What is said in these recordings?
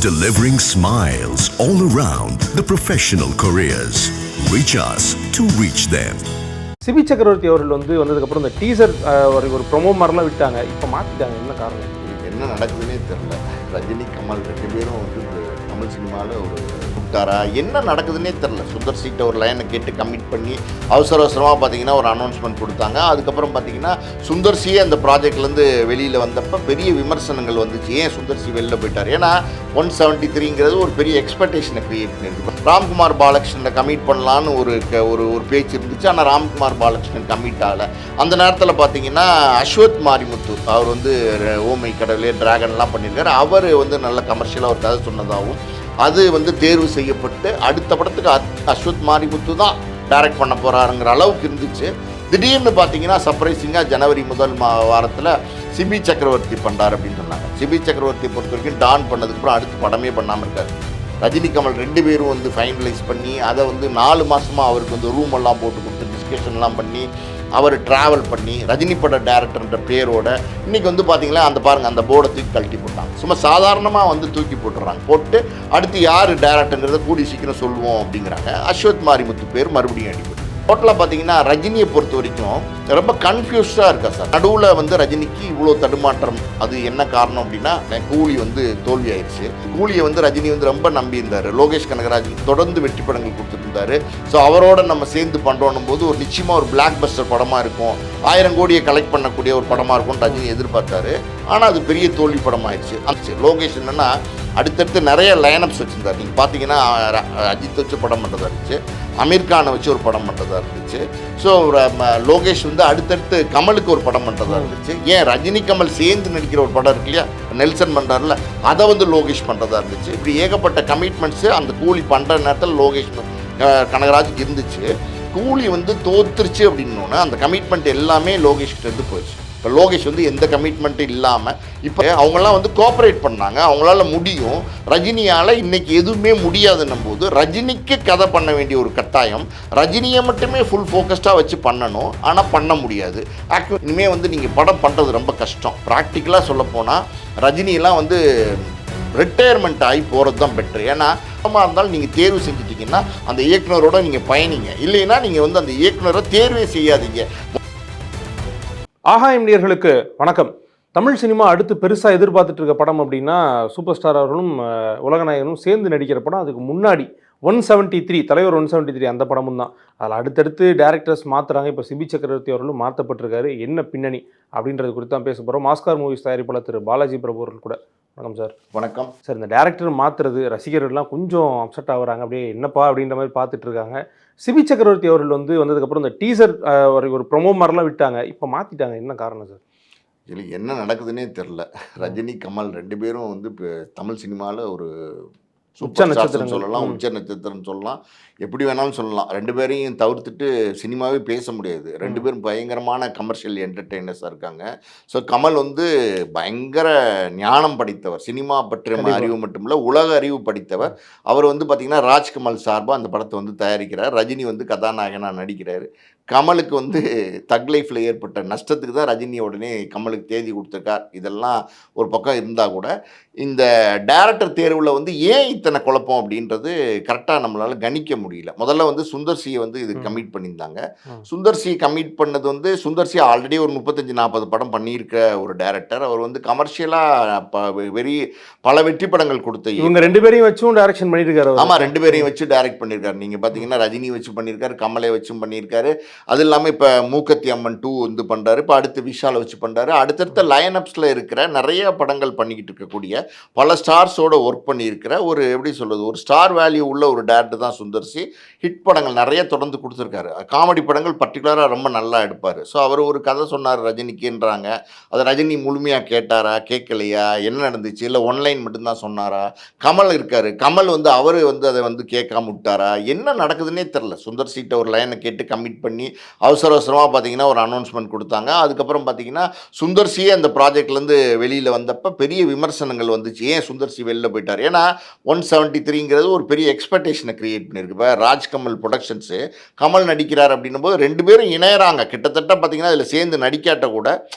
delivering smiles all around the professional careers. Reach us to reach them. Sibi Chakravarthy அவர்கள் வந்ததுக்கப்புறம் இந்த teaser ஒரு promo மாதிரிலாம் விட்டாங்க. இப்போ மாற்றிட்டாங்க, என்ன காரணம்? என்ன நடக்குதுன்னே தெரில. ரஜினி கமல் 2 பேரும் தமிழ் சினிமாவில் ஒரு கூப்பிட்டாரா, என்ன நடக்குதுன்னே தெரில. சுந்தர் சீட்டை ஒரு லைனை கேட்டு கமிட் பண்ணி அவசரமாக பார்த்தீங்கன்னா ஒரு அனௌன்ஸ்மெண்ட் கொடுத்தாங்க. அதுக்கப்புறம் பார்த்தீங்கன்னா சுந்தர் சி அந்த ப்ராஜெக்ட்லேருந்து வெளியில் வந்தப்போ பெரிய விமர்சனங்கள் வந்துச்சு. ஏன் சுந்தர் சி வெளியில் போயிட்டார்? ஏன்னா 173ங்கிறது ஒரு பெரிய எக்ஸ்பெக்டேஷனை க்ரியேட் பண்ணியிருக்கு. ராம்குமார் பாலகிருஷ்ணனை கமிட் பண்ணலான்னு ஒரு பேச்சு இருந்துச்சு. ஆனால் ராம்குமார் பாலகிருஷ்ணன் கமிட் ஆகலை. அந்த நேரத்தில் பார்த்தீங்கன்னா அஸ்வத் மாரிமுத்து அவர் ஓமை கடவுளே டிராகன்லாம் பண்ணியிருக்காரு. அவர் நல்ல கமர்ஷியலாக ஒரு கதை சொன்னதாகவும் அது தேர்வு செய்யப்பட்டு அடுத்த படத்துக்கு அஸ்வத் மாரிமுத்து தான் டைரக்ட் பண்ண போகிறாருங்கிற அளவுக்கு இருந்துச்சு. திடீர்னு பார்த்தீங்கன்னா சர்ப்ரைசிங்காக ஜனவரி முதல் வாரத்தில் சிபி சக்கரவர்த்தி பண்ணுறாரு அப்படின்னு சொன்னாங்க. சிபி சக்கரவர்த்தியை பொறுத்த வரைக்கும் டான் பண்ணதுக்கப்புறம் அடுத்து படமே பண்ணாமல் இருக்காரு. ரஜினி கமல் 2 பேரும் ஃபைனலைஸ் பண்ணி அதை 4 மாதமாக அவருக்கு ரூம் எல்லாம் போட்டு கொடுத்து டிஸ்கஷன்லாம் பண்ணி அவர் ட்ராவல் பண்ணி ரஜினி பட டேரக்டர்ன்ற பேரோட இன்றைக்கி பார்த்தீங்களா அந்த பாருங்கள் அந்த போர்டை தூக்கி கழட்டி போட்டாங்க. சும்மா சாதாரணமாக தூக்கி போட்டுடுறாங்க. போட்டு அடுத்து யார் டேரக்டருங்கிறத கூடி சீக்கிரம் சொல்லுவோம் அப்படிங்கிறாங்க. அஸ்வத் மாரிமுத்து பேர் மறுபடியும் அடிப்பட்டு. டோட்டலாக பார்த்தீங்கன்னா ரஜினியை பொறுத்த வரைக்கும் ரொம்ப கன்ஃபியூஸ்டாக இருக்கா சார். நடுவில் ரஜினிக்கு இவ்வளோ தடுமாற்றம். அது என்ன காரணம் அப்படின்னா கூலி தோல்வி ஆயிடுச்சு. கூலியை ரஜினி ரொம்ப நம்பியிருந்தார். லோகேஷ் கனகராஜ் தொடர்ந்து வெற்றி படங்கள் கொடுத்துருந்தாரு. ஸோ அவரோட நம்ம சேர்ந்து பண்ணுறோன்னும் போது ஒரு நிச்சயமாக ஒரு பிளாக் பஸ்டர் படமாக இருக்கும், 1000 கோடியை கலெக்ட் பண்ணக்கூடிய ஒரு படமாக இருக்கும்னு ரஜினி எதிர்பார்த்தாரு. ஆனால் அது பெரிய தோல்வி படமாயிடுச்சு. லோகேஷ் என்னென்னா அடுத்தடுத்து நிறைய லைனப்ஸ் வச்சுருந்தார். நீங்கள் பார்த்தீங்கன்னா அஜித் வச்சு படம் பண்ணுறதா இருந்துச்சு, அமீர் கானை வச்சு ஒரு படம் பண்ணுறதா இருந்துச்சு. ஸோ லோகேஷ் அடுத்தடுத்து கமலுக்கு ஒரு படம் பண்ணுறதா இருந்துச்சு. ஏன் ரஜினி கமல் சேர்ந்து நடிக்கிற ஒரு படம் இருக்கு இல்லையா, நெல்சன் பண்ணுறாருல, அதை லோகேஷ் பண்ணுறதா இருந்துச்சு. இப்படி ஏகப்பட்ட கமிட்மெண்ட்ஸு அந்த கூலி பண்ணுற நேரத்தில் லோகேஷ் கனகராஜுக்கு இருந்துச்சு. கூலி தோத்துருச்சு அப்படின்னோன்னே அந்த கமிட்மெண்ட் எல்லாமே லோகேஷ்கிட்ட போயிடுச்சு. இப்போ லோகேஷ் எந்த கமிட்மெண்ட்டும் இல்லாமல் இப்போ அவங்களாம் கோஆப்ரேட் பண்ணாங்க. அவங்களால முடியும். ரஜினியால் இன்றைக்கி எதுவுமே முடியாதுன்னும் போது ரஜினிக்கு கதை பண்ண வேண்டிய ஒரு கட்டாயம். ரஜினியை மட்டுமே ஃபுல் ஃபோக்கஸ்டாக வச்சு பண்ணணும், ஆனால் பண்ண முடியாது. இனிமேல் நீங்கள் படம் பண்ணுறது ரொம்ப கஷ்டம். ப்ராக்டிக்கலாக சொல்லப்போனால் ரஜினியெல்லாம் ரிட்டையர்மெண்ட் ஆகி போகிறது தான் பெட்ரு. ஏன்னா இருந்தாலும் நீங்கள் தேர்வு செஞ்சுட்டிங்கன்னா அந்த இயக்குனரோட நீங்கள் பயணிங்க. இல்லைன்னா நீங்கள் அந்த இயக்குனரை தேர்வே செய்யாதீங்க. ஆஹா இந்தியர்களுக்கு வணக்கம். தமிழ் சினிமா அடுத்து பெருசாக எதிர்பார்த்துட்டு இருக்க படம் அப்படின்னா சூப்பர் ஸ்டார் அவர்களும் உலகநாயகனும் சேர்ந்து நடிக்கிற படம். அதுக்கு முன்னாடி 173 தலைவர் 173 அந்த படமும் தான். அதில் அடுத்தடுத்து டேரக்டர்ஸ் மாற்றுறாங்க. இப்போ சிபி சக்கரவர்த்தி அவர்களும் மாற்றப்பட்டிருக்காரு. என்ன பின்னணி அப்படின்றது குறித்து தான் பேச போகிறோம். மாஸ்கார் மூவிஸ் தயாரிப்பாளர் திரு பாலாஜி பிரபு அவர்கள் கூட. வணக்கம் சார். வணக்கம் சார். இந்த டேரக்டர் மாற்றுறது ரசிகர்கள்லாம் கொஞ்சம் அப்செட் ஆகுறாங்க. அப்படியே என்னப்பா அப்படின்ற மாதிரி பார்த்துட்டு இருக்காங்க. சிபி சக்கரவர்த்தி அவர்கள் வந்ததுக்கப்புறம் இந்த டீசர் ஒரு ப்ரொமோ மாதிரிலாம் விட்டாங்க. இப்போ மாற்றிட்டாங்க, என்ன காரணம் சார்? இல்லை, என்ன நடக்குதுன்னே தெரில. ரஜினி கமல் 2 பேரும் இப்போ தமிழ் சினிமாவில் ஒரு சூப்பர் ஸ்டார்ஸ்னு சொல்லலாம், உச்ச நட்சத்திரம்னு சொல்லலாம், எப்படி வேணாலும் சொல்லலாம். 2 பேரையும் தவிர்த்துட்டு சினிமாவே பேச முடியாது. 2 பேரும் பயங்கரமான கமர்ஷியல் என்டர்டெய்னர்ஸாக இருக்காங்க. ஸோ கமல் பயங்கர ஞானம் படித்தவர். சினிமா பற்றிய அறிவு மட்டும் இல்லை, உலக அறிவு படித்தவர். அவர் பார்த்திங்கன்னா ராஜ்கமல் சார்பாக அந்த படத்தை தயாரிக்கிறார். ரஜினி கதாநாயகனாக நடிக்கிறார். கமலுக்கு தக் லைஃப்பில் ஏற்பட்ட நஷ்டத்துக்கு தான் ரஜினி உடனே கமலுக்கு தேதி கொடுத்துருக்கார். இதெல்லாம் ஒரு பக்கம் இருந்தால் கூட இந்த டேரக்டர் தேர்வில் ஏன் இத்தனை குழப்பம் அப்படின்றது கரெக்டாக நம்மளால் கணிக்க முடியல. முதல்ல சுந்தர் சியை இது கமிட் பண்ணியிருந்தாங்க. சுந்தர் சி கமிட் பண்ணது சுந்தர் சி ஆல்ரெடி ஒரு 35-40 படம் பண்ணியிருக்க ஒரு டேரக்டர். அவர் கமர்ஷியலாக பல வெற்றி படங்கள் கொடுத்த இவங்க 2 பேரையும் வச்சும் டைரக்ஷன் பண்ணியிருக்காரு. ஆமாம், 2 பேரையும் வச்சு டைரக்ட் பண்ணியிருக்காரு. நீங்கள் பார்த்தீங்கன்னா ரஜினி வச்சு பண்ணியிருக்காரு, கமலை வச்சும் பண்ணியிருக்காரு. அது இல்லாமல் இப்போ மூக்கத்தி அம்மன் 2 பண்ணுறாரு. இப்போ அடுத்து விஷாலை வச்சு பண்ணுறாரு. அடுத்தடுத்த லைனப்ஸில் இருக்கிற நிறைய படங்கள் பண்ணிக்கிட்டு இருக்கக்கூடிய பல ஸ்டார்ஸோட ஒர்க் பண்ணியிருக்கிற ஒரு எப்படி சொல்கிறது, ஒரு ஸ்டார் வேல்யூ உள்ள ஒரு டேரக்டர் தான் சுந்தர் சி. ஹிட் படங்கள் நிறைய தொடர்ந்து கொடுத்துருக்காரு. காமெடி படங்கள் பர்டிகுலராக ரொம்ப நல்லா எடுப்பார். ஸோ அவர் ஒரு கதை சொன்னார் ரஜினிக்குன்றாங்க. அதை ரஜினி முழுமையாக கேட்டாரா, கேட்கலையா, என்ன நடந்துச்சு, இல்லை ஒன்லைன் மட்டும்தான் சொன்னாரா? கமல் இருக்கார். கமல் அவர் அதை கேட்காம விட்டாரா, என்ன நடக்குதுன்னே தெரில. சுந்தர் சீட்டை ஒரு லைனை கேட்டு கமிட் பண்ணி அவசரமாக பார்த்தீங்கன்னா ஒரு அனௌன்ஸ்மெண்ட் கொடுத்தாங்க. அதுக்கப்புறம் பார்த்தீங்கன்னா சுந்தர் சி அந்த ப்ராஜெக்ட்லேருந்து வெளியில் வந்தப்போ பெரிய விமர்சனங்கள் வந்துச்சு. ஏன் சுந்தர் சி வெளியில் போயிட்டார்? ஏன்னா 173ங்கிறது ஒரு பெரிய எக்ஸ்பெக்டேஷனை க்ரியேட் பண்ணியிருக்கு. இப்போ ராஜ்கமல் ப்ரொடக்ஷன்ஸு கமல் நடிக்கிறார் அப்படின்னும் போது 2 பேரும் இணையறாங்க. கிட்டத்தட்ட பார்த்தீங்கன்னா அதில் சேர்ந்து நடிக்காட்ட கூட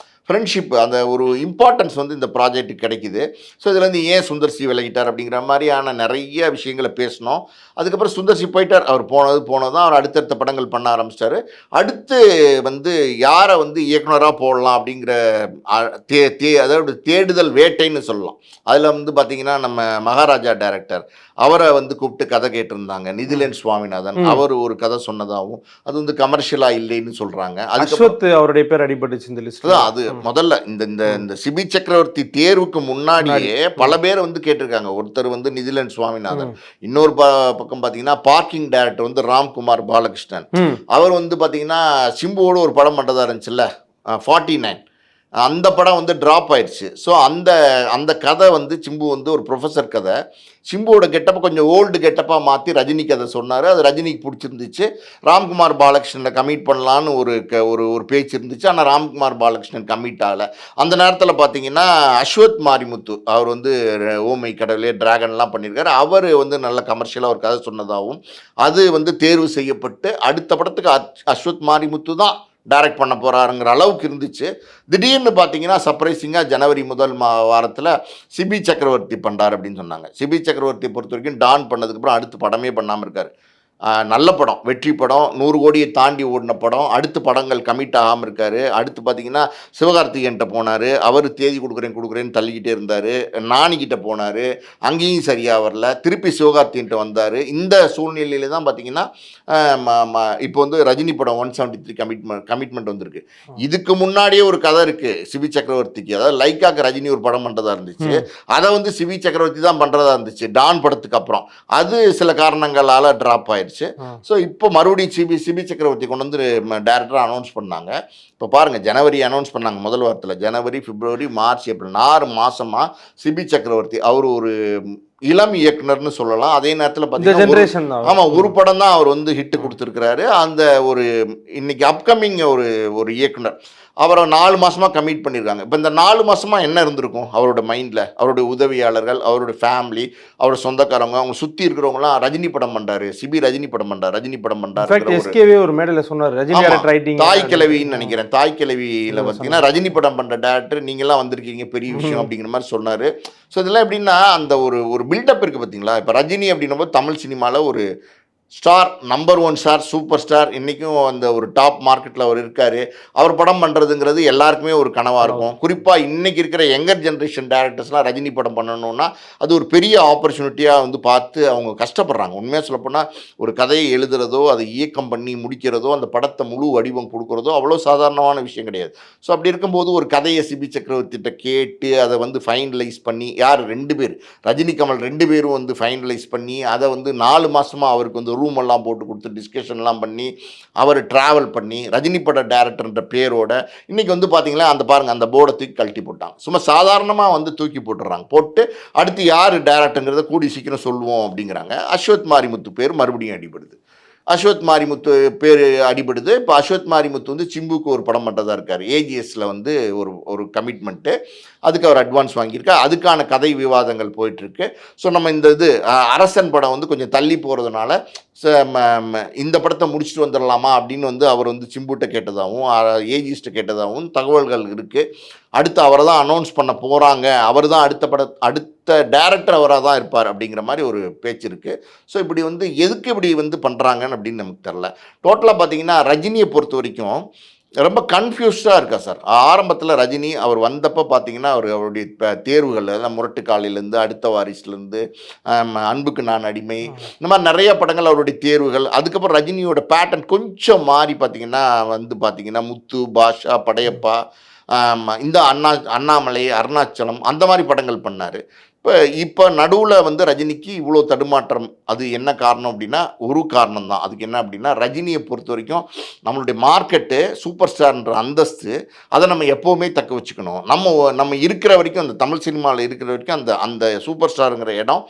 ஃப்ரெண்ட்ஷிப் அந்த ஒரு இம்பார்ட்டன்ஸ் வந்து இந்த ப்ராஜெக்ட்டுக்கு கிடைக்குது. ஸோ இதுலேருந்து ஏன் சுந்தர் சி விலகிட்டார் அப்படிங்கிற மாதிரியான நிறைய விஷயங்களை பேசினோம். அதுக்கப்புறம் சுந்தர் சி போயிட்டார். அவர் போனது தான் அவர் அடுத்தடுத்த படங்கள் பண்ண ஆரம்பிச்சிட்டாரு. அடுத்து வந்து யாரை வந்து இயக்குனராக போடலாம் அப்படிங்கிற அதாவது தேடுதல் வேட்டைன்னு சொல்லலாம். அதில் வந்து பார்த்தீங்கன்னா நம்ம மகாராஜா டைரக்டர் அவரை வந்து கூப்பிட்டு கதை கேட்டிருந்தாங்க. நிதிலேன் சுவாமிநாதன் அவர் ஒரு கதை சொன்னதாகவும் அது வந்து கமர்ஷியலாக இல்லைன்னு சொல்கிறாங்க. அஸ்வத் அவருடைய பேர் அடிபட்டுச்சு இந்த லிஸ்ட். அது முதல்ல இந்த சிபி சக்கரவர்த்தி தேர்வுக்கு முன்னாடியே பல பேர் வந்து கேட்டிருக்காங்க. ஒருத்தர் வந்து நிதிலேன் சுவாமிநாதன், இன்னொரு பக்கம் பார்த்தீங்கன்னா பார்க்கிங் டைரக்டர் வந்து ராம்குமார் பாலகிருஷ்ணன். அவர் வந்து பார்த்தீங்கன்னா சிம்புவோட ஒரு படம் பண்ணுறதா இருந்துச்சுல்ல 49, அந்த படம் வந்து ட்ராப் ஆயிடுச்சு. ஸோ அந்த கதை வந்து சிம்பு வந்து ஒரு ப்ரொஃபஸர் கதை. சிம்புவோட கெட்டப்பை கொஞ்சம் ஓல்டு கெட்டப்பாக மாற்றி ரஜினி கதை சொன்னார். அது ரஜினிக்கு பிடிச்சிருந்துச்சு. ராம்குமார் பாலகிருஷ்ணனை கமிட் பண்ணலான்னு ஒரு பேச்சு இருந்துச்சு. ஆனால் ராம்குமார் பாலகிருஷ்ணன் கமிட் ஆகலை. அந்த நேரத்தில் பார்த்தீங்கன்னா அஸ்வத் மாரிமுத்து அவர் வந்து ஓமை கடவுளே டிராகன்லாம் பண்ணியிருக்காரு. அவர் வந்து நல்ல கமர்ஷியலாக ஒரு கதை சொன்னதாகவும் அது வந்து தேர்வு செய்யப்பட்டு அடுத்த படத்துக்கு அஸ்வத் மாரிமுத்து தான் டைரக்ட் பண்ண போகிறாருங்கிற அளவுக்கு இருந்துச்சு. திடீர்னு பார்த்தீங்கன்னா சர்ப்ரைசிங்காக ஜனவரி முதல் வாரத்தில் சிபி சக்கரவர்த்தி பண்ணுறாரு அப்படின்னு சொன்னாங்க. சிபி சக்கரவர்த்தியை பொறுத்த வரைக்கும் டான் பண்ணதுக்கப்புறம் அடுத்து படமே பண்ணாமல் இருக்கார். நல்ல படம், வெற்றி படம், 100 கோடியை தாண்டி ஓடின படம், அடுத்து படங்கள் கமிட் ஆகாமல் இருக்கார். அடுத்து பார்த்தீங்கன்னா சிவகார்த்திகேயன்ட்ட போனார். அவர் தேதி கொடுக்குறேன்னு தள்ளிக்கிட்டே இருந்தார். நானிக்கிட்ட போனார், அங்கேயும் சரியாக வரல. திருப்பி சிவகார்த்திகேயன்ட்ட வந்தார். இந்த சூழ்நிலையில தான் பார்த்தீங்கன்னா இப்போ வந்து ரஜினி படம் 173 கமிட்மெண்ட் வந்திருக்கு. இதுக்கு முன்னாடியே ஒரு கதை இருக்குது சிபி சக்கரவர்த்திக்கு. அதாவது லைக்காக்கு ரஜினி ஒரு படம் பண்ணுறதா இருந்துச்சு. அதை வந்து சிபி சக்கரவர்த்தி தான் பண்ணுறதா இருந்துச்சு டான் படத்துக்கு அப்புறம். அது சில காரணங்களால் ட்ராப் ஆயிடுச்சு. ஸோ இப்போ மறுபடியும் சிபி சக்கரவர்த்தி கொண்டு வந்து டைரக்டராக அனௌன்ஸ் பண்ணாங்க. இப்போ பாருங்கள், ஜனவரி அனௌன்ஸ் பண்ணாங்க முதல் வாரத்தில். ஜனவரி, பிப்ரவரி, மார்ச், ஏப்ரல் 4 மாதமாக சிபி சக்கரவர்த்தி அவர் ஒரு இளம் இயக்குனர்னு சொல்லலாம். அதே நேரத்தில் பார்த்தீங்கன்னா ஆமாம் ஒரு படம் தான் அவர் வந்து ஹிட்டு கொடுத்துருக்கிறாரு. அந்த ஒரு இன்னைக்கு அப்கமிங் ஒரு இயக்குனர் அவரை 4 மாதமாக கமிட் பண்ணியிருக்காங்க. இப்போ இந்த 4 மாதமாக என்ன இருந்திருக்கும் அவரோட மைண்டில்? அவருடைய உதவியாளர்கள், அவருடைய ஃபேமிலி, அவரோட சொந்தக்காரங்க, அவங்க சுற்றி இருக்கிறவங்களாம் ரஜினி படம் பண்ணுறாரு, சிபி ரஜினி படம் பண்ணுறாரு. ஒரு மேடையில் சொன்னார் தாய் கிழவின்னு நினைக்கிறேன். தாய் கிழவியில் பார்த்தீங்கன்னா ரஜினி படம் பண்ணுற டேரக்டர் நீங்களாம் வந்திருக்கீங்க, பெரிய விஷயம் அப்படிங்கிற மாதிரி சொன்னார். ஸோ இதெல்லாம் எப்படின்னா அந்த ஒரு பில்டப் இருக்குது பார்த்தீங்களா. இப்போ ரஜினி அப்படின்னும் போது தமிழ் சினிமாவில் ஒரு star, number 1 star, super star, இன்றைக்கும் அந்த ஒரு டாப் மார்க்கெட்டில் அவர் இருக்கார். அவர் படம் பண்ணுறதுங்கிறது எல்லாருக்குமே ஒரு கனவாக இருக்கும். குறிப்பாக இன்றைக்கி இருக்கிற யங்கர் ஜென்ரேஷன் டேரக்டர்ஸ்லாம் ரஜினி படம் பண்ணணுன்னா அது ஒரு பெரிய ஆப்பர்ச்சுனிட்டியாக வந்து பார்த்து அவங்க கஷ்டப்படுறாங்க. உண்மையாக சொல்லப்போனால் ஒரு கதையை எழுதுறதோ, அதை இயக்கம் பண்ணி முடிக்கிறதோ, அந்த படத்தை முழு வடிவம் கொடுக்குறதோ அவ்வளோ சாதாரணமான விஷயம் கிடையாது. ஸோ அப்படி இருக்கும்போது ஒரு கதையை சிபி சக்கரவர்த்திகிட்ட கேட்டு அதை வந்து ஃபைனலைஸ் பண்ணி, யார் 2 பேர், ரஜினி கமல் 2 பேரும் வந்து ஃபைனலைஸ் பண்ணி அதை வந்து 4 மாதமாக அவருக்கு வந்து ரூம் எல்லாம் போட்டு கொடுத்து டிஸ்கஷன்லாம் பண்ணி அவர் ட்ராவல் பண்ணி ரஜினி பட டைரக்டர்ன்ற பேரோட இன்றைக்கி வந்து பார்த்தீங்களா அந்த பாருங்கள் அந்த போர்டை தூக்கி கழட்டி போட்டாங்க. சும்மா சாதாரணமாக வந்து தூக்கி போட்டுடுறாங்க. போட்டு அடுத்து யார் டைரக்டருங்கிறத கூடி சீக்கிரம் சொல்லுவோம் அப்படிங்கிறாங்க. அஸ்வத் மாரிமுத்து பேர் மறுபடியும் அடிபடுது. அஸ்வத் மாரிமுத்து பேர் அடிபடுது. இப்போ அஸ்வத் மாரிமுத்து வந்து சிம்புக்கு ஒரு படம் பண்ணுறதா இருக்கார். ஏஜிஎஸ்ல வந்து ஒரு கமிட்மெண்ட்டு, அதுக்கு அவர் அட்வான்ஸ் வாங்கியிருக்கார். அதுக்கான கதை விவாதங்கள் போயிட்டுருக்கு. ஸோ நம்ம இந்த அரசன் படம் வந்து கொஞ்சம் தள்ளி போகிறதுனால இந்த படத்தை முடிச்சுட்டு வந்துடலாமா அப்படின்னு வந்து அவர் வந்து சிம்புட்ட கேட்டதாகவும் ஏஜிஎஸ்ட்ட கேட்டதாகவும் தகவல்கள் இருக்குது. அடுத்து அவரை தான் அனௌன்ஸ் பண்ண போகிறாங்க, அவர் தான் அடுத்த டைரக்டர் அவராக தான் இருப்பார் அப்படிங்கிற மாதிரி ஒரு பேச்சு இருக்குது. ஸோ இப்படி வந்து எதுக்கு இப்படி வந்து பண்ணுறாங்கன்னு அப்படின்னு நமக்கு தெரில. டோட்டலாக பார்த்தீங்கன்னா ரஜினியை பொறுத்த வரைக்கும் ரொம்ப கன்ஃபியூஸ்டாக இருக்கா சார். ஆரம்பத்தில் ரஜினி அவர் வந்தப்போ பார்த்தீங்கன்னா அவருடைய தேர்வுகள் எல்லாம் முரட்டுக்காலிலேருந்து அடுத்த வாரிசுலேருந்து அன்புக்கு நான் அடிமை, இந்த மாதிரி நிறைய படங்கள் அவருடைய தேர்வுகள். அதுக்கப்புறம் ரஜினியோட பேட்டர்ன் கொஞ்சம் மாறி பார்த்தீங்கன்னா முத்து, பாஷா, படையப்பா, இந்த அண்ணாமலை, அருணாச்சலம் அந்த மாதிரி படங்கள் பண்ணார். இப்போ நடுவில் வந்து ரஜினிக்கு இவ்வளோ தடுமாற்றம். அது என்ன காரணம் அப்படின்னா ஒரு காரணம் தான். அதுக்கு என்ன அப்படின்னா ரஜினியை பொறுத்த வரைக்கும் நம்மளுடைய மார்க்கெட்டு சூப்பர் ஸ்டார்ன்ற அந்தஸ்து அதை நம்ம எப்போவுமே தக்க வச்சுக்கணும். நம்ம இருக்கிற வரைக்கும் அந்த தமிழ் சினிமாவில் இருக்கிற வரைக்கும் அந்த சூப்பர் ஸ்டாருங்கிற இடம்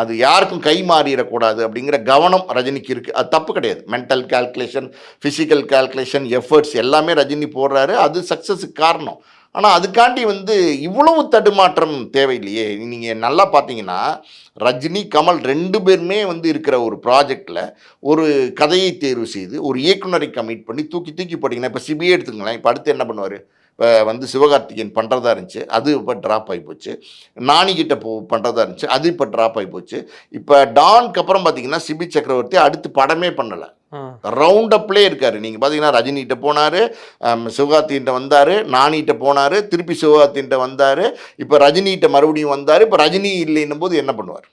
அது யாருக்கும் கை மாறிடக்கூடாது அப்படிங்கிற கவனம் ரஜினிக்கு இருக்குது. அது தப்பு கிடையாது. Mental calculation, physical calculation, efforts எல்லாமே ரஜினி போடுறாரு. அது சக்ஸஸுக்கு காரணம். ஆனால் அதுக்காண்டி வந்து இவ்வளவு தடுமாற்றம் தேவையில்லையே. நீங்கள் நல்லா பார்த்தீங்கன்னா ரஜினி, கமல் 2 பேருமே வந்து இருக்கிற ஒரு ப்ராஜெக்டில் ஒரு கதையை தேர்வு செய்து ஒரு இயக்குனரை கமிட் பண்ணி தூக்கி போட்டிங்கன்னா இப்போ சிபிஐ எடுத்துங்களேன். இப்போ அடுத்து என்ன பண்ணுவார்? இப்போ வந்து சிவகார்த்திகேயன் பண்ணுறதா இருந்துச்சு, அது இப்போ ட்ராப் ஆகி போச்சு. நானிகிட்ட பண்ணுறதா இருந்துச்சு, அது இப்போ ட்ராப் ஆகி போச்சு. இப்போ டானுக்கு அப்புறம் பார்த்தீங்கன்னா சிபி சக்கரவர்த்தி அடுத்து படமே பண்ணலை, ரவுண்ட் அப்லேயே இருக்காரு. நீங்கள் பார்த்தீங்கன்னா ரஜினிகிட்ட போனார், சிவகார்த்திகிட்ட வந்தார், நானிகிட்ட போனார், திருப்பி சிவகார்த்திகிட்ட வந்தார், இப்போ ரஜினிகிட்ட மறுபடியும் வந்தார். இப்போ ரஜினி இல்லைன்னும் போது என்ன பண்ணுவார்?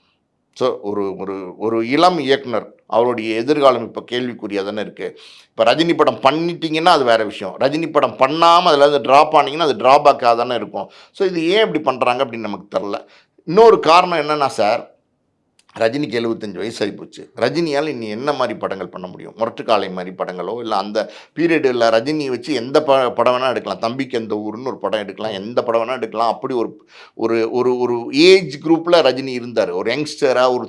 ஸோ ஒரு ஒரு ஒரு இளம் இயக்குனர், அவருடைய எதிர்காலம் இப்போ கேள்விக்குறியாக தானே இருக்குது. இப்போ ரஜினி படம் பண்ணிட்டீங்கன்னா அது வேறு விஷயம், ரஜினி படம் பண்ணாமல் அதில் வந்து ட்ராப் ஆனீங்கன்னா அது ட்ராபேக்காக தானே இருக்கும். ஸோ இது ஏன் இப்படி பண்ணுறாங்க அப்படின்னு நமக்கு தெரில. இன்னொரு காரணம் என்னென்னா சார், ரஜினிக்கு 75 வயசாகி போச்சு. ரஜினியால் இன்னி என்ன மாதிரி படங்கள் பண்ண முடியும்? முரட்டுக்காலை மாதிரி படங்களோ, இல்லை அந்த பீரியடில் ரஜினி வச்சு எந்த படம் வேணால் எடுக்கலாம். தம்பிக்கு எந்த ஊருன்னு ஒரு படம் எடுக்கலாம், எந்த படம் வேணால் எடுக்கலாம். அப்படி ஒரு ஒரு ஒரு ஒரு ஏஜ் குரூப்பில் ரஜினி இருந்தார். ஒரு யங்ஸ்டராக, ஒரு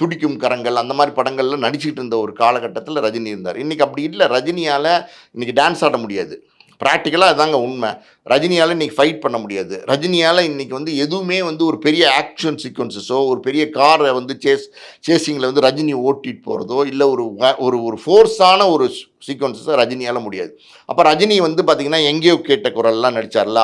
துடிக்கும் கரங்கள், அந்த மாதிரி படங்களில் நடிச்சுக்கிட்டு இருந்த ஒரு காலகட்டத்தில் ரஜினி இருந்தார். இன்றைக்கி அப்படி இல்லை. ரஜினியால் இன்றைக்கி டான்ஸ் ஆட முடியாது. ப்ராக்டிக்கலாக அதாங்க உண்மை. ரஜினியால் இன்றைக்கி ஃபைட் பண்ண முடியாது. ரஜினியால் இன்றைக்கி வந்து எதுவுமே வந்து ஒரு பெரிய ஆக்ஷன் சீக்வன்சஸோ, ஒரு பெரிய காரை வந்து சேசிங்கில் வந்து ரஜினி ஓட்டிகிட்டு போகிறதோ, இல்லை ஒரு ஒரு ஃபோர்ஸான ஒரு சீக்வன்சஸை ரஜினியால் முடியாது. அப்போ ரஜினி வந்து பார்த்திங்கன்னா எங்கேயோ கேட்ட குரல்லாம் நடித்தார்ல,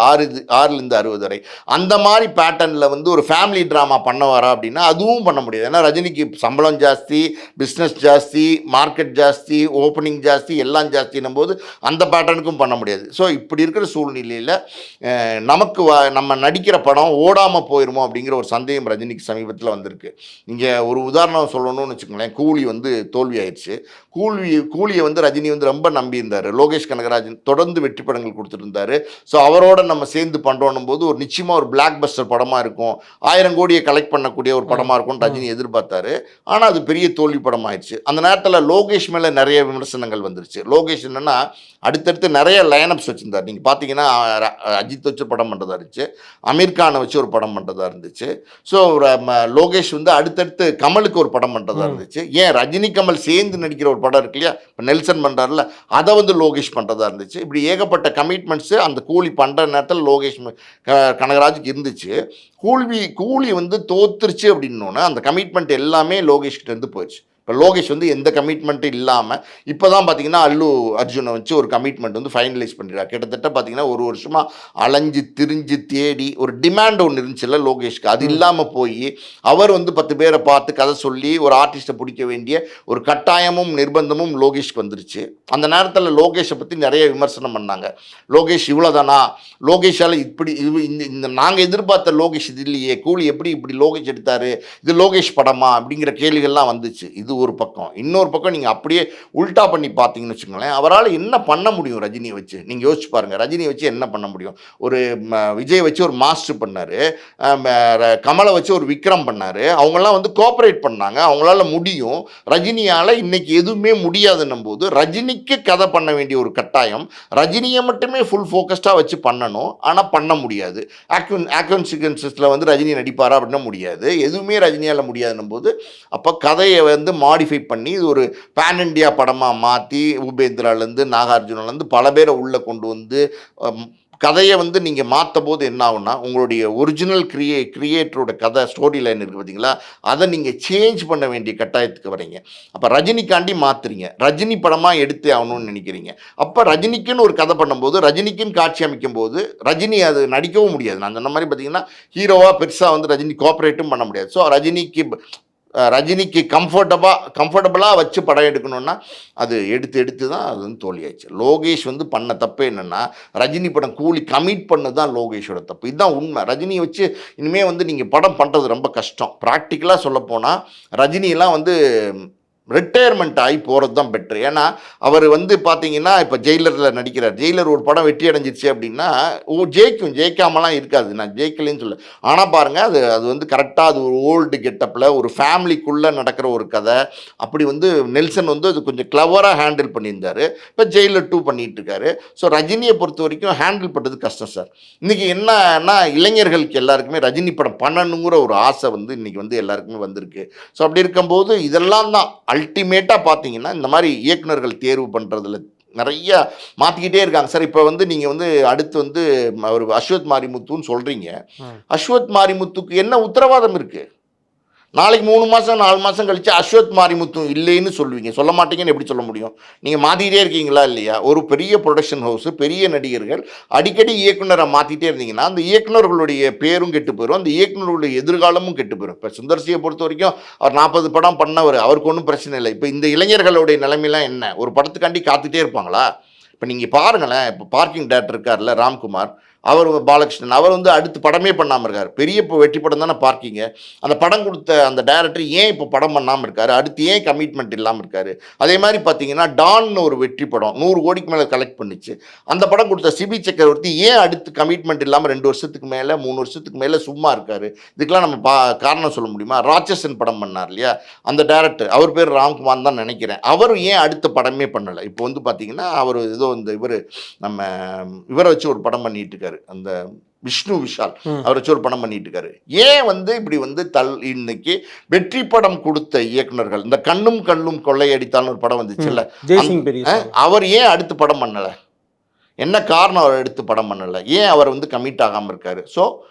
6லேருந்து 60 வரை, அந்த மாதிரி பேட்டர்னில் வந்து ஒரு ஃபேமிலி ட்ராமா பண்ணவாரா அப்படின்னா அதுவும் பண்ண முடியாது. ஏன்னா ரஜினிக்கு சம்பளம் ஜாஸ்தி, பிஸ்னஸ் ஜாஸ்தி, மார்க்கெட் ஜாஸ்தி, ஓப்பனிங் ஜாஸ்தி, எல்லாம் ஜாஸ்தின்னும் போது அந்த பேட்டர்னுக்கும் பண்ண முடியாது. ஸோ இப்படி இருக்கிற சூழ்நிலையில் நமக்கு நம்ம நடிக்கிற படம் ஓடாமல் போயிடுமோ அப்படிங்கிற ஒரு சந்தேகம் ரஜினிக்கு சமீபத்தில் வந்திருக்கு. இங்கே ஒரு உதாரணம் சொல்லணும்னு வச்சுக்கோங்களேன். கூலி வந்து தோல்வி ஆயிடுச்சு. கூலியை வந்து ரஜினி வந்து ரொம்ப நம்பியிருந்தார். லோகேஷ் கனகராஜன் தொடர்ந்து வெற்றி படங்கள் கொடுத்துட்டு இருந்தார். ஸோ அவரோட நம்ம சேர்ந்து பண்ணுறோன்னும் போது ஒரு நிச்சயமாக ஒரு பிளாக் பஸ்டர் படமாக இருக்கும், 1000 கோடியை கலெக்ட் பண்ணக்கூடிய ஒரு படமாக இருக்கும்னு ரஜினி எதிர்பார்த்தாரு. ஆனால் அது பெரிய தோல்வி படம் ஆயிடுச்சு. அந்த நேரத்தில் லோகேஷ் மேலே நிறைய விமர்சனங்கள் வந்துருச்சு. லோகேஷ் என்னென்னா அடுத்தடுத்து நிறைய லைனப்ஸ் வச்சுருந்தார். நீங்கள் பார்த்தீங்கன்னா அஜித் வச்சு படம் பண்ணுறதா இருந்துச்சு, அமீர் கானை வச்சு ஒரு படம் பண்ணுறதா இருந்துச்சு. ஸோ லோகேஷ் வந்து அடுத்தடுத்து கமலுக்கு ஒரு படம் பண்ணுறதா இருந்துச்சு. ஏன் ரஜினி கமல் சேர்ந்து நடிக்கிற ஒரு படம் இருக்கு இல்லையா, இப்போ நெல்சன் பண்ணுறாருல, அதை வந்து லோகேஷ் பண்ணுறதா இருந்துச்சு. இப்படி ஏகப்பட்ட கமிட்மெண்ட்ஸு அந்த கூலி பண்ணுற நேரத்தில் லோகேஷ் கனகராஜுக்கு இருந்துச்சு. கூலி வந்து தோத்துருச்சு அப்படின்னோன்னே அந்த கமிட்மெண்ட் எல்லாமே லோகேஷ்கிட்ட இருந்து போயிடுச்சு. இப்போ லோகேஷ் வந்து எந்த கமிட்மெண்ட்டும் இல்லாமல் இப்போ தான் பார்த்தீங்கன்னா அல்லு அர்ஜுனை வச்சு ஒரு கமிட்மெண்ட் வந்து ஃபைனலைஸ் பண்ணிடுறாரு. கிட்டத்தட்ட பார்த்தீங்கன்னா ஒரு வருஷமாக அலைஞ்சு திரிஞ்சு தேடி ஒரு டிமாண்ட் ஒன்று இருந்துச்சுல்ல லோகேஷ்க்கு, அது இல்லாமல் போய் அவர் வந்து 10 பேரை பார்த்து கதை சொல்லி ஒரு ஆர்டிஸ்ட்டை பிடிக்க வேண்டிய ஒரு கட்டாயமும் நிர்பந்தமும் லோகேஷ்க்கு வந்துருச்சு. அந்த நேரத்தில் லோகேஷை பற்றி நிறைய விமர்சனம் பண்ணாங்க. லோகேஷ் இவ்வளோதானா, லோகேஷால் இப்படி இந்த நாங்கள் எதிர்பார்த்த லோகேஷ் இது இல்லையே, கூலி எப்படி இப்படி லோகேஷ் எடுத்தார், இது லோகேஷ் படமா அப்படிங்கிற கேள்விகள்லாம் வந்துச்சு. இது ஒரு பக்கம். இன்னொரு பக்கம் நீங்கள் அப்படியே உல்டா பண்ணி பார்த்தீங்கன்னு வச்சுக்கோங்களேன், அவரால் என்ன பண்ண முடியும் ரஜினியை வச்சு? நீங்கள் யோசிச்சு பாருங்கள், ரஜினியை வச்சு என்ன பண்ண முடியும்? ஒரு விஜய் வச்சு ஒரு மாஸ்டர் பண்ணார், கமலை வச்சு ஒரு விக்ரம் பண்ணார். அவங்களாம் வந்து கோஆப்ரேட் பண்ணாங்க, அவங்களால முடியும். ரஜினியால் இன்னைக்கு எதுவுமே முடியாதுன்னும் போது ரஜினிக்கு கதை பண்ண வேண்டிய ஒரு கட்டாயம், ரஜினியை மட்டுமே ஃபுல் ஃபோக்கஸ்டாக வச்சு பண்ணணும். ஆனால் பண்ண முடியாது. ஆக்ஷன் சீக்வன்சஸில் வந்து ரஜினி நடிப்பாரா அப்படின்னா முடியாது. எதுவுமே ரஜினியால் முடியாதுன்னும் போது அப்போ கதையை வந்து மாடிஃபை பண்ணி இது ஒரு பேன் இண்டியா படமாக மாற்றி உபேந்திராலேருந்து நாகார்ஜுனிலேருந்து பல பேரை உள்ளே கொண்டு வந்து கதையை வந்து நீங்கள் மாற்ற போது என்ன ஆகுன்னா உங்களுடைய ஒரிஜினல் கிரியேட்டரோட கதை ஸ்டோரி லைன் இருக்குது பார்த்தீங்களா, அதை நீங்கள் சேஞ்ச் பண்ண வேண்டிய கட்டாயத்துக்கு வரீங்க. அப்போ ரஜினிக்காண்டி மாற்றுறீங்க, ரஜினி படமாக எடுத்தே ஆகணும்னு நினைக்கிறீங்க. அப்போ ரஜினிக்குன்னு ஒரு கதை பண்ணும்போது, ரஜினிக்குன்னு காட்சி அமைக்கும் போது ரஜினி அது நடிக்கவும் முடியாது. நான் சொன்ன மாதிரி பார்த்தீங்கன்னா ஹீரோவாக பெருசாக வந்து ரஜினி கோஆப்ரேட்டும் பண்ண முடியாது. ஸோ ரஜினிக்கு கம்ஃபர்டபுளாக வச்சு படம் எடுக்கணும்னா அது எடுத்து தான் அது வந்து தோல்வியாச்சு. லோகேஷ் வந்து பண்ண தப்பு என்னென்னா ரஜினி படம் கூலி கமிட் பண்ணது தான் லோகேஷோட தப்பு. இதுதான் உண்மை. ரஜினியை வச்சு இனிமேல் வந்து நீங்கள் படம் பண்ணுறது ரொம்ப கஷ்டம். ப்ராக்டிக்கலாக சொல்லப்போனால் ரஜினியெல்லாம் வந்து ரிட்டையர்மெண்ட் ஆகி போகிறது தான் பெட்ரு. ஏன்னா அவர் வந்து பார்த்தீங்கன்னா இப்போ ஜெயிலரில் நடிக்கிறார். ஜெயிலர் ஒரு படம் வெற்றி அடைஞ்சிருச்சு அப்படின்னா ஜெயிக்காமலாம் இருக்காது, நான் ஜெயிக்கலன்னு சொல்ல. ஆனால் பாருங்கள் அது வந்து கரெக்டாக அது ஒரு ஓல்டு கெட்டப்பில் ஒரு ஃபேமிலிக்குள்ளே நடக்கிற ஒரு கதை. அப்படி வந்து நெல்சன் வந்து அது கொஞ்சம் கிளவராக ஹேண்டில் பண்ணியிருந்தார். இப்போ ஜெயிலர் 2 பண்ணிகிட்டு இருக்காரு. ஸோ ரஜினியை பொறுத்த வரைக்கும் ஹேண்டில் பண்ணுறது கஷ்டம் சார். இன்றைக்கி என்னன்னா இளைஞர்களுக்கு எல்லாருக்குமே ரஜினி படம் பண்ணணுங்கிற ஒரு ஆசை வந்து இன்றைக்கி வந்து எல்லாருக்குமே வந்திருக்கு. ஸோ அப்படி இருக்கும்போது இதெல்லாம் தான் அல்டிமேட்டாக பார்த்தீங்கன்னா இந்த மாதிரி இயக்குநர்கள் தேர்வு பண்ணுறதுல நிறைய மாற்றிக்கிட்டே இருக்காங்க சார். இப்போ வந்து நீங்கள் வந்து அடுத்து வந்து ஒரு அஸ்வத் மாரிமுத்துன்னு சொல்கிறீங்க. அஸ்வத் மாரிமுத்துக்கு என்ன உத்தரவாதம் இருக்குது? நாளைக்கு 3 மாதம் 4 மாதம் கழிச்சு அஸ்வத் மாரிமுத்து இல்லைன்னு சொல்லுவீங்க, சொல்ல மாட்டீங்கன்னு எப்படி சொல்ல முடியும்? நீங்கள் மாற்றிக்கிட்டே இருக்கீங்களா இல்லையா? ஒரு பெரிய ப்ரொடக்ஷன் ஹவுஸு, பெரிய நடிகர்கள் அடிக்கடி இயக்குனரை மாற்றிட்டே இருந்தீங்கன்னா அந்த இயக்குனர்களுடைய பேரும் கெட்டு போயிடும், அந்த இயக்குனர்களுடைய எதிர்காலமும் கெட்டு போயிடும். இப்போ சுந்தர்சியை பொறுத்த வரைக்கும் அவர் 40 படம் பண்ணவர், அவருக்கு ஒன்றும் பிரச்சனை இல்லை. இப்போ இந்த இளைஞர்களுடைய நிலைமையெல்லாம் என்ன? ஒரு படத்துக்காண்டி காத்துட்டே இருப்பாங்களா? இப்போ நீங்கள் பாருங்களேன், இப்போ பார்க்கிங் டேரக்டர் இருக்கார்ல ராம்குமார், அவர் பாலகிருஷ்ணன், அவர் வந்து அடுத்து படமே பண்ணாமல் இருக்கார். பெரிய இப்போ வெற்றி படம் தானே பார்க்கிங்க. அந்த படம் கொடுத்த அந்த டேரக்டர் ஏன் இப்போ படம் பண்ணாமல் இருக்காரு? அடுத்து ஏன் கமிட்மெண்ட் இல்லாமல் இருக்காரு? அதே மாதிரி பார்த்தீங்கன்னா டான்னு ஒரு வெற்றி படம் 100 கோடிக்கு மேலே கலெக்ட் பண்ணிச்சு. அந்த படம் கொடுத்த சிபி சக்கரவர்த்தி ஏன் அடுத்து கமிட்மெண்ட் இல்லாமல் 2 வருஷத்துக்கு மேலே 3 வருஷத்துக்கு மேலே சும்மா இருக்காரு? இதுக்கெல்லாம் நம்ம காரணம் சொல்ல முடியுமா? ராட்சசன் படம் பண்ணார் இல்லையா, அந்த டேரக்டர், அவர் பேர் ராம்குமார் தான் நினைக்கிறேன். அவர் ஏன் அடுத்த படமே பண்ணலை? இப்போ வந்து பார்த்தீங்கன்னா அவர் ஏதோ இந்த நம்ம இவரை வச்சு ஒரு படம் பண்ணிட்டு இருக்காரு, அந்த விஷ்ணு விஷால், அவரை வச்சு ஒரு படம் பண்ணிட்டு இருக்காரு. ஏன் வந்து இப்படி வந்து இன்னைக்கு வெற்றி படம் கொடுத்த இயக்குனர்கள், இந்த கண்ணும் கண்ணும் கொள்ளையடித்தாலும் ஒரு படம் வந்துச்சுல்ல, அவர் ஏன் அடுத்து படம் பண்ணலை? என்ன காரணம் அவர் எடுத்து படம் பண்ணலை? ஏன் அவர் வந்து கமிட் ஆகாமல் இருக்காரு? ஸோ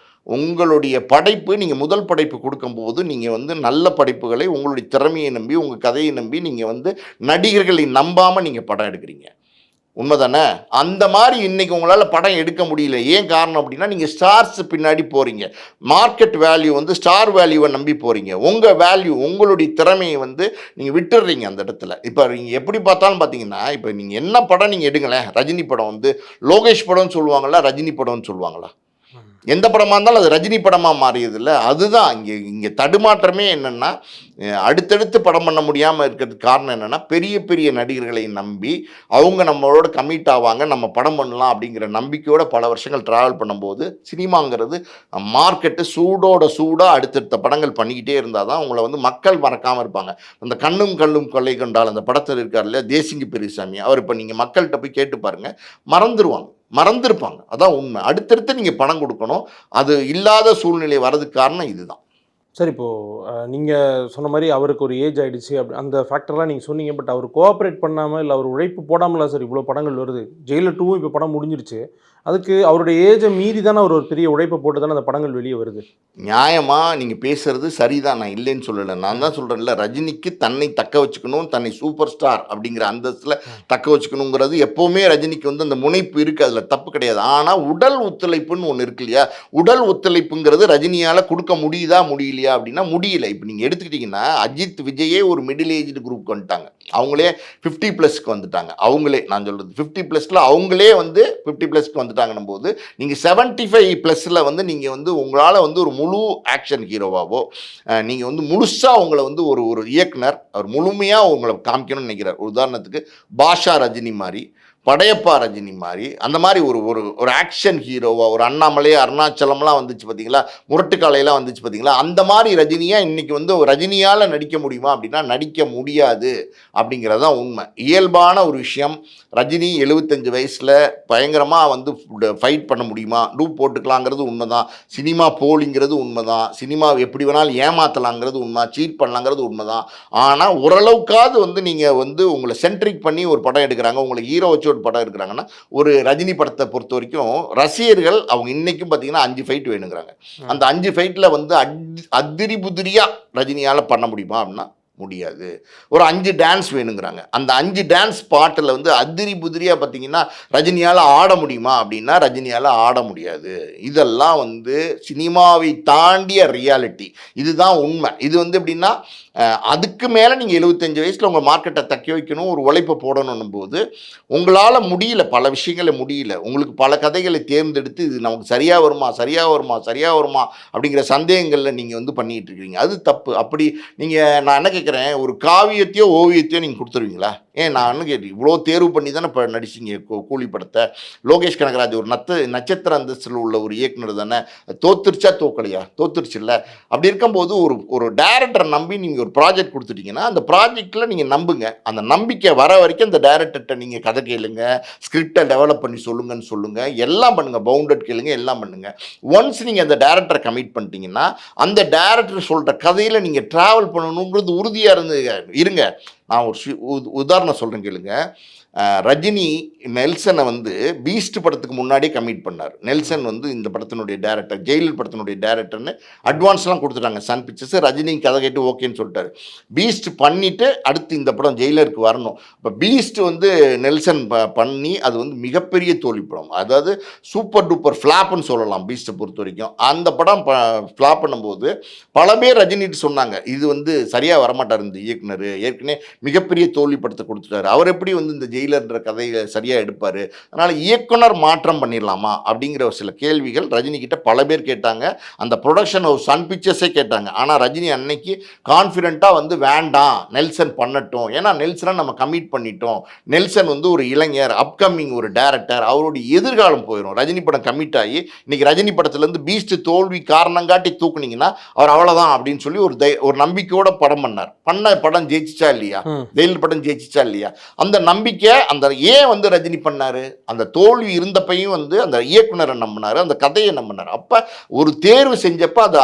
உங்களுடைய படைப்பு, நீங்கள் முதல் படைப்பு கொடுக்கும்போது நீங்கள் வந்து நல்ல படைப்புகளை உங்களுடைய திறமையை நம்பி, உங்கள் கதையை நம்பி, நீங்கள் வந்து நடிகர்களை நம்பாமல் நீங்கள் படம் எடுக்கிறீங்க. உண்மைதானே? அந்த மாதிரி இன்றைக்கி உங்களால் படம் எடுக்க முடியல. ஏன் காரணம் அப்படின்னா நீங்கள் ஸ்டார்ஸ் பின்னாடி போகிறீங்க. மார்க்கெட் வேல்யூ வந்து ஸ்டார் வேல்யூவை நம்பி போகிறீங்க. உங்கள் வேல்யூ, உங்களுடைய திறமையை வந்து நீங்கள் விட்டுடுறீங்க அந்த இடத்துல. இப்போ நீங்கள் எப்படி பார்த்தாலும் பார்த்தீங்கன்னா, இப்போ நீங்கள் என்ன படம் நீங்கள் எடுங்களேன், ரஜினி படம் வந்து லோகேஷ் படம்னு சொல்லுவாங்களா, ரஜினி படம்னு சொல்லுவாங்களா? எந்த படமாக இருந்தாலும் அது ரஜினி படமாக மாறியதில்லை. அதுதான் இங்கே தடுமாற்றமே என்னென்னா, அடுத்தடுத்து படம் பண்ண முடியாமல் இருக்கிறதுக்கு காரணம் என்னென்னா, பெரிய பெரிய நடிகர்களை நம்பி அவங்க நம்மளோட கமிட் ஆவாங்க, நம்ம படம் பண்ணலாம் அப்படிங்கிற நம்பிக்கையோட பல வருஷங்கள் ட்ராவல் பண்ணும்போது சினிமாங்கிறது மார்க்கெட்டு சூடாக அடுத்தடுத்த படங்கள் பண்ணிக்கிட்டே இருந்தால் தான் உங்களை வந்து மக்கள் மறக்காமல் இருப்பாங்க. அந்த கண்ணும் கல்லும் கொள்ளை கொண்டால் அந்த படத்தில் இருக்கார் இல்லையா தேசிங்கு பெரியசாமி, அவர் இப்போ நீங்கள் மக்கள்கிட்ட போய் கேட்டு பாருங்கள், மறந்துருப்பாங்க. அதான் உண்மை. அடுத்தடுத்து நீங்கள் பணம் கொடுக்கணும். அது இல்லாத சூழ்நிலை வர்றதுக்கு காரணம் இதுதான். சார், இப்போது நீங்கள் சொன்ன மாதிரி அவருக்கு ஒரு ஏஜ் ஆகிடுச்சு, அந்த ஃபேக்டர்லாம் நீங்கள் சொன்னீங்க. பட் அவர் கோஆப்ரேட் பண்ணாமல், இல்லை அவர் உழைப்பு போடாமல சார் இவ்வளோ படங்கள் வருது. ஜெயிலர் 2 இப்போ படம் முடிஞ்சிருச்சு. அதுக்கு அவருடைய ஏஜை மீறி தானே அவர் ஒரு பெரிய உழைப்பை போட்டு தானே அந்த படங்கள் வெளியே வருது. நியாயமாக நீங்கள் பேசுகிறது சரிதான், நான் இல்லைன்னு சொல்லலை. நான் தான் சொல்கிறேன்ல, ரஜினிக்கு தன்னை தக்க வச்சுக்கணும், தன்னை சூப்பர் ஸ்டார் அப்படிங்கிற அந்தஸ்தில் தக்க வச்சுக்கணுங்கிறது எப்போவுமே ரஜினிக்கு வந்து அந்த முனைப்பு இருக்குது, அதில் தப்பு கிடையாது. ஆனால் உடல் ஒத்துழைப்புன்னு ஒன்று இருக்கு இல்லையா, உடல் ஒத்துழைப்புங்கிறது ரஜினியால் கொடுக்க முடியலையா அப்படின்னா முடியல. இப்போ நீங்கள் எடுத்துக்கிட்டிங்கன்னா அஜித் விஜயே ஒரு மிடில் ஏஜ்டு குரூப் வந்துட்டாங்க, அவங்களே 50+ வந்துட்டாங்க. அவங்களே நான் சொல்கிறது 50+ அவங்களே வந்து 50+ வந்துட்டாங்கன்னும் போது நீங்கள் 75+ வந்து நீங்கள் வந்து உங்களால் வந்து ஒரு முழு ஆக்ஷன் ஹீரோவாவோ நீங்கள் வந்து முழுசாக உங்களை வந்து ஒரு இயக்குனர் அவர் முழுமையாக உங்களை காமிக்கணும்னு நினைக்கிறார். உதாரணத்துக்கு பாஷா ரஜினி மாதிரி, படையப்பா ரஜினி மாதிரி, அந்த மாதிரி ஒரு ஆக்ஷன் ஹீரோவாக, ஒரு அண்ணாமலை அருணாச்சலம்லாம் வந்துச்சு பார்த்தீங்களா, முரட்டுக்காலையெல்லாம் வந்துச்சு பார்த்தீங்களா, அந்த மாதிரி ரஜினியாக இன்றைக்கி வந்து ரஜினியால் நடிக்க முடியுமா அப்படின்னா நடிக்க முடியாது அப்படிங்கிறது தான் உண்மை. இயல்பான ஒரு விஷயம். ரஜினி 75 வயசில் பயங்கரமாக வந்து ஃபைட் பண்ண முடியுமா, டூப் போட்டுக்கலாங்கிறது உண்மை தான். சினிமா போலிங்கிறது உண்மை தான். சினிமா எப்படி வேணாலும் ஏமாற்றலாங்கிறது உண்மை, சீட் பண்ணலாங்கிறது உண்மை தான். ஆனால் ஓரளவுக்காவது வந்து நீங்கள் வந்து உங்களை சென்ட்ரிக் பண்ணி ஒரு படம் எடுக்கிறாங்க, உங்களை ஹீரோ வச்சு ஒரு படம் எடுக்கிறாங்கன்னா, ஒரு ரஜினி படத்தை பொறுத்த வரைக்கும் ரசிகர்கள் அவங்க இன்றைக்கும் பார்த்தீங்கன்னா 5 ஃபைட் வேணுங்கிறாங்க. அந்த 5 ஃபைட்டில் வந்து அதிரி புதிரியாக ரஜினியால் பண்ண முடியுமா அப்படின்னா முடியாது. ஒரு 5 டான்ஸ் வேணுங்கிறாங்க. அந்த 5 டான்ஸ் பாட்டில் வந்து அதிரி புதிரியாக பார்த்தீங்கன்னா ரஜினியால் ஆட முடியுமா அப்படின்னா ரஜினியால் ஆட முடியாது. இதெல்லாம் வந்து சினிமாவை தாண்டிய ரியாலிட்டி. இதுதான் உண்மை. இது வந்து எப்படின்னா அதுக்கு மேலே நீங்கள் 75 வயசில் உங்கள் மார்க்கெட்டை தக்க வைக்கணும், ஒரு உழைப்பை போடணும் போது உங்களால் முடியல, பல விஷயங்களை முடியல. உங்களுக்கு பல கதைகளை தேர்ந்தெடுத்து இது நமக்கு சரியாக வருமா அப்படிங்கிற சந்தேகங்களில் நீங்கள் வந்து பண்ணிகிட்டு இருக்கிறீங்க. அது தப்பு. அப்படி நீங்கள் நான் என்ன கேட்குறேன், ஒரு காவியத்தையோ ஓவியத்தையோ நீங்கள் கொடுத்துருவீங்களா? ஏன் நான் என்ன கேட்டு இவ்வளோ தேர்வு பண்ணி தானே இப்போ நடிச்சிங்க கூலி படத்தை. லோகேஷ் கனகராஜ் ஒரு நட்சத்திர அந்தஸ்தில் உள்ள ஒரு இயக்குனர் தானே, தோத்துருச்சா தோக்கலையா? தோத்துருச்சு இல்லை. அப்படி இருக்கும்போது ஒரு டைரக்டரை நம்பி நீங்கள் ஒரு ப்ராஜெக்ட் கொடுத்துட்டீங்கன்னா அந்த ப்ராஜெக்டில் நீங்கள் நம்புங்க. அந்த நம்பிக்கை வர வரைக்கும் அந்த டைரக்டர்கிட்ட நீங்கள் கதை கேளுங்க, ஸ்கிரிப்டை டெவலப் பண்ணி சொல்லுங்கள், எல்லாம் பண்ணுங்கள், பவுண்டட் கேளுங்க, எல்லாம் பண்ணுங்கள். ஒன்ஸ் நீங்கள் அந்த டைரக்டரை கமிட் பண்ணிட்டீங்கன்னா அந்த டைரக்டர் சொல்கிற கதையில் நீங்கள் ட்ராவல் பண்ணணுங்கிறது உறுதியாக இருங்க. நான் ஒரு உதாரணம் சொல்கிறேன் கேளுங்க. ரஜினி நெல்சனை வந்து பீஸ்ட் படத்துக்கு முன்னாடியே கமிட் பண்ணார். நெல்சன் வந்து இந்த படத்தினுடைய டேரக்டர், ஜெயிலர் படத்தினுடைய டேரக்டர்னு அட்வான்ஸ்லாம் கொடுத்துட்டாங்க சன் பிக்சர்ஸ். ரஜினி கதை கேட்டு ஓகேன்னு சொல்லிட்டாரு. பீஸ்ட் பண்ணிவிட்டு அடுத்து இந்த படம் ஜெயிலருக்கு வரணும். இப்போ பீஸ்ட் வந்து நெல்சன் பண்ணி அது வந்து மிகப்பெரிய தோல்வி படம். அதாவது சூப்பர் டூப்பர் ஃப்ளாப்னு சொல்லலாம் பீஸ்ட்டை பொறுத்த வரைக்கும். அந்த படம் ஃப்ளாப் பண்ணும்போது பல பேர் ரஜினிட்டு சொன்னாங்க, இது வந்து சரியாக வரமாட்டார் இந்த இயக்குனர், ஏற்கனவே மிகப்பெரிய தோல்வி படத்தை கொடுத்துட்டாரு, அவர் எப்படி வந்து இந்த ஜெயிலர்ன்ற கதையை சரியாக எடுப்பார், அதனால் இயக்குனர் மாற்றம் பண்ணிடலாமா அப்படிங்கிற ஒரு சில கேள்விகள் ரஜினி கிட்ட பல பேர் கேட்டாங்க. அந்த ப்ரொடக்ஷன் ஹவுஸ் சன் பிக்சர்ஸே கேட்டாங்க. ஆனால் ரஜினி அன்னைக்கு கான்ஃபிடென்ட்டாக வந்து வேண்டாம் நெல்சன் பண்ணட்டும், ஏன்னா நெல்சனை நம்ம கமிட் பண்ணிட்டோம், நெல்சன் வந்து ஒரு இளைஞர் அப்கமிங் ஒரு டேரக்டர், அவருடைய எதிர்காலம் போயிடும். ரஜினி படம் கமிட் ஆகி இன்னைக்கு ரஜினி படத்துலேருந்து பீஸ்ட் தோல்வி காரணங்காட்டி தூக்குனீங்கன்னா அவர் அவ்வளோதான் அப்படின்னு சொல்லி ஒரு நம்பிக்கையோட படம் பண்ணார். பண்ண படம் ஜெயிச்சிச்சா இல்லையா, ஜெயிலர் படம் ஜெயிச்சிச்சா இல்லையா, அந்த நம்பிக்கை அந்த ஏன் வந்து ரஜினி பண்ணாரு, அந்த தோல்வி இருந்தப்பையும் வந்து அந்த இயக்குனரை நம்பினாரு, அந்த கதையை நம்பினார். அப்போ ஒரு தேர்வு செஞ்சப்போ அது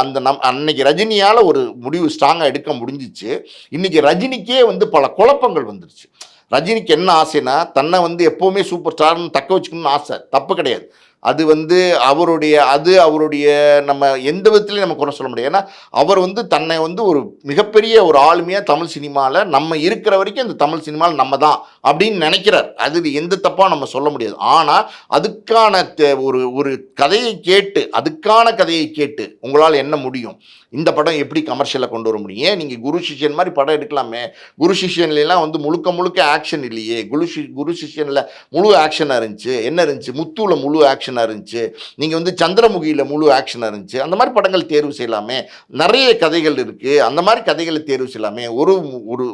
அன்னைக்கு ரஜினியால் ஒரு முடிவு ஸ்ட்ராங்காக எடுக்க முடிஞ்சிச்சு. இன்னைக்கு ரஜினிக்கே வந்து பல குழப்பங்கள் வந்துருச்சு. ரஜினிக்கு என்ன ஆசைனா தன்னை வந்து எப்போவுமே சூப்பர் ஸ்டார்னு தக்க வச்சுக்கணும்னு ஆசை, தப்பு கிடையாது. அது வந்து அவருடைய நம்ம எந்த விதத்துலையும் நம்ம குறை சொல்ல முடியாது. ஏன்னா அவர் வந்து தன்னை வந்து ஒரு மிகப்பெரிய ஒரு ஆளுமையாக தமிழ் சினிமாவில் நம்ம இருக்கிற வரைக்கும் இந்த தமிழ் சினிமாவில் நம்ம தான் அப்படின்னு நினைக்கிறார். அது எந்த தப்பாக நம்ம சொல்ல முடியாது. ஆனால் அதுக்கான ஒரு கதையை கேட்டு அதுக்கான கதையை கேட்டு உங்களால் என்ன முடியும், இந்த படம் எப்படி கமர்ஷியலாக கொண்டு வர முடியும், ஏன் நீங்கள் குரு சிஷ்யன் மாதிரி படம் எடுக்கலாமே, குரு சிஷ்யன்லாம் வந்து முழுக்க ஆக்ஷன் இல்லையே, குரு சிஷ்யனில் முழு ஆக்ஷனாக இருந்துச்சு, என்ன இருந்துச்சு, முத்துவில் முழு ஆக்ஷனாக இருந்துச்சு, நீங்கள் வந்து சந்திரமுகியில் முழு ஆக்ஷனாக இருந்துச்சு, அந்த மாதிரி படங்கள் தேர்வு செய்யலாமே, நிறைய கதைகள் இருக்குது, அந்த மாதிரி கதைகளை தேர்வு செய்யலாமே.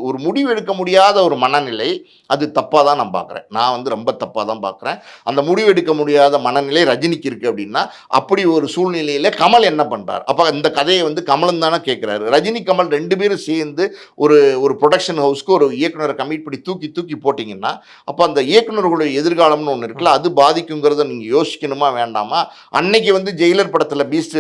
ஒரு முடிவு எடுக்க முடியாத ஒரு மனநிலை, அது தப்பாக தான் நான் பார்க்குறேன். நான் வந்து ரொம்ப தப்பாக தான் பார்க்குறேன். அந்த முடிவு எடுக்க முடியாத மனநிலை ரஜினிக்கு இருக்குது அப்படின்னா, அப்படி ஒரு சூழ்நிலையில் கமல் என்ன பண்ணுறார், அப்போ இந்த கதையை வந்து கமலும் தானே கேட்குறாரு. ரஜினி கமல் ரெண்டு பேரும் சேர்ந்து ஒரு ப்ரொடக்ஷன் ஹவுஸ்க்கு ஒரு இயக்குனரை கமிட் பண்ணி தூக்கி போட்டிங்கன்னா அப்போ அந்த இயக்குனர்களுடைய எதிர்காலம்னு ஒன்று இருக்குல்ல, அது பாதிக்குங்கிறத நீங்கள் யோசிக்கணுமா வேண்டாமா? அன்னைக்கு வந்து ஜெயிலர் படத்தில் பீஸ்ட்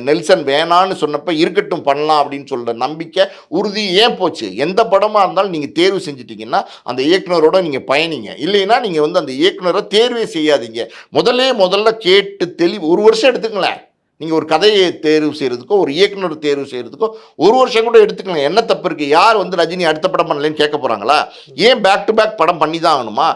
நெல்சன் வேணான்னு சொன்னப்போ இருக்கட்டும் பண்ணலாம் அப்படின்னு சொல்கிற நம்பிக்கை உறுதி ஏன் போச்சு? எந்த படமாக இருந்தாலும் நீங்கள் தேர்வு செஞ்சிட்டிங்கன்னா அந்த இயக்குனரோட நீங்கள் பயணிங்க, இல்லைன்னா நீங்கள் வந்து அந்த இயக்குனரை தேர்வே செய்யாதீங்க. முதல்ல கேட்டு ஒரு வருஷம் எடுத்துங்களேன். நீங்கள் ஒரு கதையை தேர்வு செய்கிறதுக்கோ ஒரு இயக்குனர் தேர்வு செய்கிறதுக்கோ ஒரு வருஷம் கூட எடுத்துக்கலாம். என்ன தப்பு இருக்குது? யார் வந்து ரஜினி அடுத்த படம் பண்ணலன்னு கேட்க போகிறாங்களா? ஏன் பேக் டு பேக் படம் பண்ணி தான் ஆகணுமா?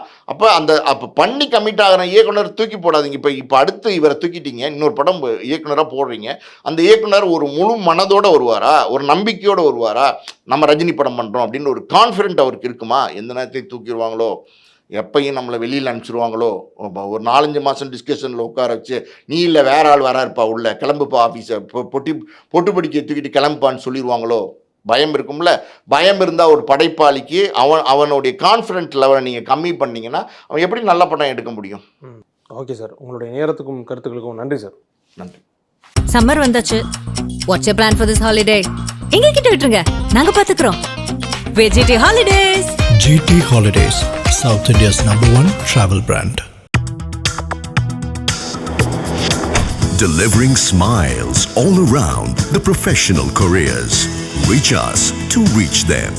அப்போ பண்ணி கமிட் ஆகிற இயக்குனர் தூக்கி போடாதீங்க. இப்போ அடுத்து இவரை தூக்கிட்டீங்க, இன்னொரு படம் இயக்குனராக போடுறீங்க, அந்த இயக்குனர் ஒரு முழு மனதோடு வருவாரா, ஒரு நம்பிக்கையோடு வருவாரா, நம்ம ரஜினி படம் பண்ணுறோம் அப்படின்னு ஒரு கான்ஃபிடென்ட் அவருக்கு இருக்குமா? எந்த நேரத்தையும் தூக்கிடுவாங்களோ, எப்பையும் நம்மளை வெளியில் அனுப்பிச்சிடுவாங்களோ, ஒரு 4-5 மாதம் டிஸ்கஷனில் உட்கார வச்சு நீ இல்லை வேற ஆள் வராருப்பா உள்ள கிளம்புப்பா ஆஃபீஸை பொட்டு படிக்க தூக்கிட்டு கிளம்புப்பான்னு சொல்லிடுவாங்களோ? பயம் இருக்கும்ல. பயம் இருந்தால் ஒரு படைப்பாளிக்கு அவனுடைய கான்ஃபிடென்ட் லெவலை நீங்கள் கம்மி பண்ணிங்கன்னா அவன் எப்படி நல்ல படம் எடுக்க முடியும்? ஓகே சார், உங்களுடைய நேரத்துக்கும் கருத்துக்களுக்கும் நன்றி சார். நன்றி. சம்மர் வந்தாச்சு. What's your plan for this holiday? எங்க கிட்ட விட்டுருங்க, நாங்க பாத்துக்கிறோம். GT Holidays. GT Holidays, South India's #1 travel brand. Delivering smiles all around the professional careers. Reach us to reach them.